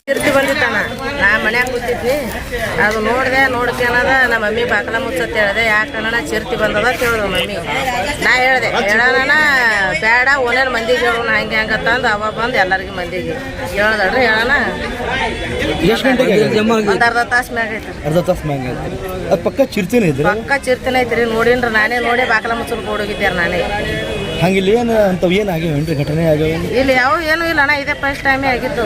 ಚಿರ್ತಿ ಬಂದಿತ್ತಣ್ಣ. ನಾ ಮನ್ಯಾಗ ಕೂತಿದ್ವಿ, ಅದು ನೋಡ್ಕೇನದ ನಮ್ಮ ಮಮ್ಮಿ ಬಾಕಲ ಮುಚ್ಚತ್ ಹೇಳಿದೆ. ಯಾಕಣ್ಣ ಚಿರ್ತಿ ಬಂದದ ಕೇಳಿದ್ರು ಮಮ್ಮಿ. ನಾ ಹೇಳಿದೆ ಹೇಳೋಣ ಬೇಡ ಓನೇನು ಮಂದಿಗೆ ಹೇಳೋಣ ಹಂಗೆ ಹಂಗತ್ತ ಅಂದು ಅವ ಬಂದು ಎಲ್ಲರಿಗೂ ಮಂದಿಗೆ ಹೇಳ್ದಡ್ರಿ ಹೇಳೋಣ. ಎಷ್ಟು ಗಂಟೆಗೆ ಒಂದು ಅರ್ಧ ತಾಸು ಮ್ಯಾಗ ಐತಿ. ಅರ್ಧ ತಾಸು ಮ್ಯಾಗ ಐತಿ. ಅದು ಪಕ್ಕ ಚಿರ್ತಿನೇ ಇದ್ರಿ? ಪಕ್ಕ ಚಿರ್ತಿನ ಐತ್ರಿ. ನೋಡಿನ್ರಿ ನಾನೇ ನೋಡಿ ಬಾಕಲ ಮುಚ್ಚಲು ಹೋಗಿದ್ದಾರ ನಾನೇ. ಹಂಗಿಲ್ಲ ಏನು ಅಂಥವು ಏನು ಆಗ್ಯಾವೇನ್ರಿ ಘಟನೆ ಆಗ್ಯಾವ? ಇಲ್ಲಿ ಯಾವ ಏನೂ ಇಲ್ಲ ಅಣ್ಣ. ಇದೇ ಫಸ್ಟ್ ಟೈಮೇ ಆಗಿದ್ದು.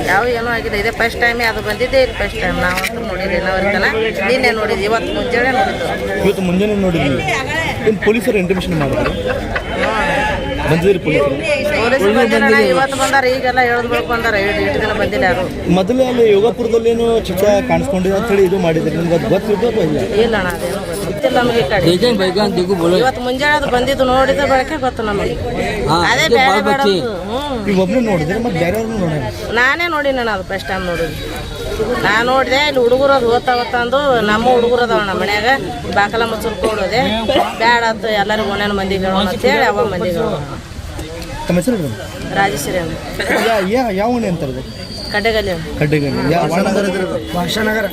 ಯಾವ ಏನೂ ಆಗಿದೆ. ಇದೇ ಫಸ್ಟ್ ಟೈಮೇ ಅದು ಬಂದಿದ್ದೆ. ಇಲ್ಲಿ ಫಸ್ಟ್ ಟೈಮ್ ನಾವಂತೂ ನೋಡಿರಿ. ನಾವರ್ತನ ನಿನ್ನೆ ನೋಡಿದ್ವಿ, ಇವತ್ತು ಮುಂಜಾನೆ ನೋಡಿದ್ದು. ಇವತ್ತು ಮುಂಜಾನೆ ನೋಡಿದ್ವಿ. ಏನು ಪೊಲೀಸರು ಇಂಟಿಮೇಷನ್ ಮಾಡಿದ್ರು? ಬಂದಿದ್ರಿ ಪೊಲೀಸರು? ಬಂದಿಲ್ಲ, ಇವತ್ತು ಬಂದಾರ. ಈಗೆಲ್ಲ ಹೇಳ್ಬೇಕು ಬಂದಾರ. ಎಷ್ಟು ದಿನ ಬಂದಿಲ್ಲ ಯಾರು. ಮೊದಲೇ ಅಲ್ಲಿ ಯೋಗಾಪುರದಲ್ಲೇನು ಚಿಕ್ಕ ಕಾಣಿಸ್ಕೊಂಡಿದೆ ಅಂತ ಹೇಳಿ ಇದು ಮಾಡಿದ್ರಿ. ನಿಮ್ಗೆ ಅದು ಗೊತ್ತಿರ್ಬೋದು ಇಲ್ಲ? ಇಲ್ಲ ಅಣ್ಣ, ಅದೇನು ಗೊತ್ತಿಲ್ಲ ನಮಗೆ. ಇವತ್ತು ಮುಂಜಾನೆ ಅದು ಬಂದಿದ್ದು ನೋಡಿದ ಬಳಕೆ ಗೊತ್ತು ನಮಗೆ. ಅದೇ ಬೇರೆ ಬೇಡ. ಈಗ ಒಬ್ಬನೇ ನೋಡಿದ್ರೆ ಮತ್ತೆ ಬೇರೆ ನೋಡಿ? ನಾನೇ ನೋಡಿನ ಅದು ಫಸ್ಟ್ ಟೈಮ್ ನೋಡಿದ್ವಿ. ನಾ ನೋಡಿದೆ ಇಲ್ಲಿ ಹುಡುಗರು ಅದು ಓದ್ತಾ ಅಂದು ನಮ್ಮ ಹುಡುಗರು ಅದಾವ ನಮ್ಮ ಮನ್ಯಾಗ ಬಾಕಲ ಮುಚ್ಚಲ್ ಕೊಡೋದೆ ಬೇಡ ಅಂತ ಎಲ್ಲರಿಗೂ ಒಂದೇನು ಮಂದಿಗೆ ಹೇಳೋಣ ಅಂತೇಳಿ ಅವ ಮಂದಿಗೆ ಹೇಳೋಣ. ತಮ್ಮ ಹೆಸರು? ರಾಜೇಶ್ವರಿ ಅಂತ. ಯಾವ ಮನೆ ಅಂತಾರೆ? ಕಡ್ಡೆಗಲ್ಲಿ. ಕಡ್ಡೆಗಲ್ಲಿ. ಭಾಷಾನಗರ.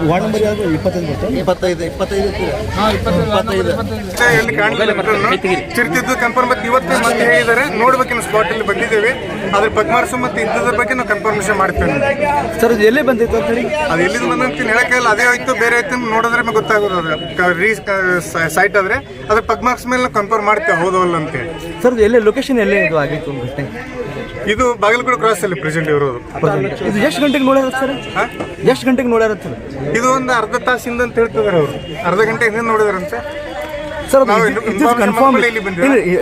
ವಾರ್ಡ್ ನಂಬರ್ ಯಾವುದು? 25. ಚಿರ್ತಿದ್ದು ಕನ್ಫರ್ಮ್ ಮತ್ತೆ ಇವತ್ತೇ ಮಂದಿ ಹೇಳಿದ್ದಾರೆ. ನೋಡ್ಬೇಕಿನ್ನು ಸ್ಪಾಟಲ್ಲಿ ಬಂದಿದ್ದೇವೆ. ಅದ್ರ ಪದ್ಮಾರ್ಸ ಮತ್ತೆ ಇದ್ದದ್ರ ಬಗ್ಗೆ ನಾವು ಕನ್ಫರ್ಮೇಷನ್ ಮಾಡ್ತೇವೆ. ಸರ್ ಅದು ಎಲ್ಲೇ ಬಂದಿತ್ತು ಅಂತ ಹೇಳಿ? ಅದು ಎಲ್ಲಿಂದ ಬಂದಂತ ಹೇಳಕ್ಕಾಗಲ್ಲ. ಅದೇ ಆಯ್ತು ಬೇರೆ ಆಯ್ತು ನೋಡಿದ್ರೆ ಗೊತ್ತಾಗೋದು. ಸೈಟ್ ಆದ್ರೆ ಅದ್ರ ಪದ್ಮಾರ್ಕ್ಸ್ ಮೇಲೆ ಕನ್ಫರ್ಮ್ ಮಾಡ್ತೇವೆ ಹೌದಲ್ಲ ಅಂತೇಳಿ. ಸರ್ ಅದು ಎಲ್ಲೇ ಲೊಕೇಶನ್ ಎಲ್ಲೇ ಇದು ಆಗಿತ್ತು ಘಟನೆ? ಇದು ಬಾಗಲಕೋಟೆ ಕ್ರಾಸ್ ಅಲ್ಲಿ ಪ್ರೆಸೆಂಟ್ ಇರೋದು. ಇದು ಎಷ್ಟು ಗಂಟೆಗೆ ನೋಡ್ಯಾರ ಸರ್? ಎಷ್ಟು ಗಂಟೆಗೆ ನೋಡ್ಯಾರ ಸರ್? ಇದು ಒಂದು ಅರ್ಧ ತಾಸಿಂದ ಅಂತ ಹೇಳ್ತಿದಾರೆ ಅವರು. ಅರ್ಧ ಗಂಟೆ ಹಿಂದೆ ನೋಡಿದಾರಂತೆ ಸರ್. ಕನ್ಫರ್ಮ್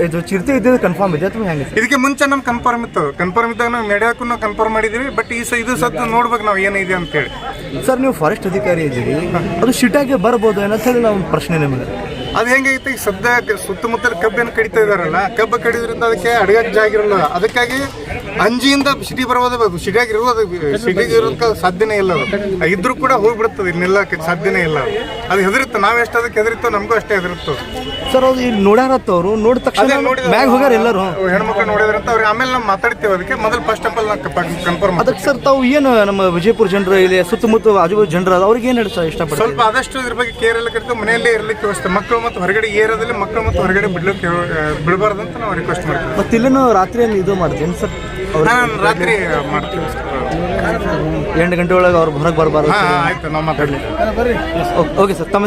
ಇದು ಚಿರತೆ ಇದ್ದಿದ್ದು ಕನ್ಫರ್ಮ್ ಇದೆ ಅಥವಾ ಹೆಂಗೆ? ಇದಕ್ಕೆ ಮುಂಚೆ ನಮ್ಗೆ ಕನ್ಫರ್ಮ್ ಇತ್ತು. ಕನ್ಫರ್ಮ್ ಇದ್ದಾಗ ನಾವು ನಡೆಯೋಕ್ಕೂ ನಾವು ಕನ್ಫರ್ಮ್ ಮಾಡಿದ್ದೀವಿ. ಬಟ್ ಇದು ಸದ್ದು ನೋಡ್ಬೇಕು ನಾವು ಏನಿದೆ ಅಂತೇಳಿ. ಸರ್ ನೀವು ಫಾರೆಸ್ಟ್ ಅಧಿಕಾರಿ ಇದ್ದೀರಿ, ಅದು ಶಿಟಾಗಿ ಬರ್ಬೋದು ಏನಂತ ಹೇಳಿ ನಾವು ಪ್ರಶ್ನೆ ನಿಮಗೆ. ಅದು ಹೆಂಗೈತೆ ಈಗ ಸದ್ಯ ಸುತ್ತಮುತ್ತಲ ಕಬ್ಬನ್ನು ಕಡಿತಾ ಇದಾರಲ್ಲ, ಕಬ್ಬು ಕಡಿದ್ರಿಂದ ಅದಕ್ಕೆ ಅಡಗಕ್ಕೆ ಜಾಗ ಇರಲ್ಲ. ಅದಕ್ಕಾಗಿ ಅಂಜಿಯಿಂದ ಸಿಟಿ ಬರೋದು ಸಿಟಿಯಾಗಿ ಇರೋದಕ್ಕೆ ಸಾಧ್ಯನೇ ಇಲ್ಲ. ಅದು ಇದ್ರೂ ಕೂಡ ಹೋಗ್ಬಿಡ್ತದೆ. ನಿಲ್ಲಕ್ಕೆ ಸಾಧ್ಯನೇ ಇಲ್ಲ. ಅದು ಹೆದರುತ್ತೆ. ನಾವು ಎಷ್ಟು ಅದಕ್ಕೆ ಹೆದರಿತ್ತೋ ನಮಗೂ ಅಷ್ಟೇ ಹೆದರುತ್ತೋ. ಸರ್ ಅದು ಇಲ್ಲಿ ನೋಡ್ಯಾರತ್ತವ್ರು ನೋಡಿದ ತಕ್ಷಣ ಬ್ಯಾಗ್ ಹೋಗ್ಯಾರ ಎಲ್ಲರೂ ಹೆಣ್ಮಕ್ಳು ನೋಡಿದ್ರಂತ ಅವ್ರಿಗೆ. ಆಮೇಲೆ ನಾವು ಮಾತಾಡ್ತೇವೆ ಅದಕ್ಕೆ. ಮೊದಲು ಫಸ್ಟ್ ಆಫ್ ಆಲ್ ಕನ್ಫರ್ಮ್. ಅದಕ್ಕೆ ಸರ್ ತಾವು ಏನು ನಮ್ಮ ವಿಜಯಪುರ ಜನರು ಇಲ್ಲಿ ಸುತ್ತಮುತ್ತ ಆಜುಬಾಜು ಜನರು ಅವ್ರಿಗೆ ಏನು ಹೇಳಿ ಇಷ್ಟಪಡ್ತಾರೆ? ಸ್ವಲ್ಪ ಆದಷ್ಟು ಇದ್ರ ಬಗ್ಗೆ ಕೇರ್ ಎಲ್ಲ ಕರಿತು ಮನೆಯಲ್ಲೇ ಇರಲಿಕ್ಕೆ ವ್ಯವಸ್ಥೆ. ಮಕ್ಕಳು ಮತ್ತು ಹೊರಗಡೆ ಏರಿಯಾದಲ್ಲಿ ಮಕ್ಕಳು ಮತ್ತು ಹೊರಗಡೆ ಬಿಡಬಾರ್ದು ಅಂತ ನಾವು ರಿಕ್ವೆಸ್ಟ್ ಮಾಡ್ತೀವಿ. ಮತ್ತೆ ಇಲ್ಲೂ ರಾತ್ರಿಯಲ್ಲಿ ಇದು ಮಾಡ್ತೀನಿ ಸರ್. ನಾನು ರಾತ್ರಿ ಮಾಡ್ತೀವಿ. 8 ಗಂಟೆ ಒಳಗೆ ಅವ್ರು ಹೊರಗೆ ಬರಬಾರ್ದು. ಆಯ್ತು, ನಾವು ಮಾತಾಡಲಿ. Okay sir. ತಮ್ಮ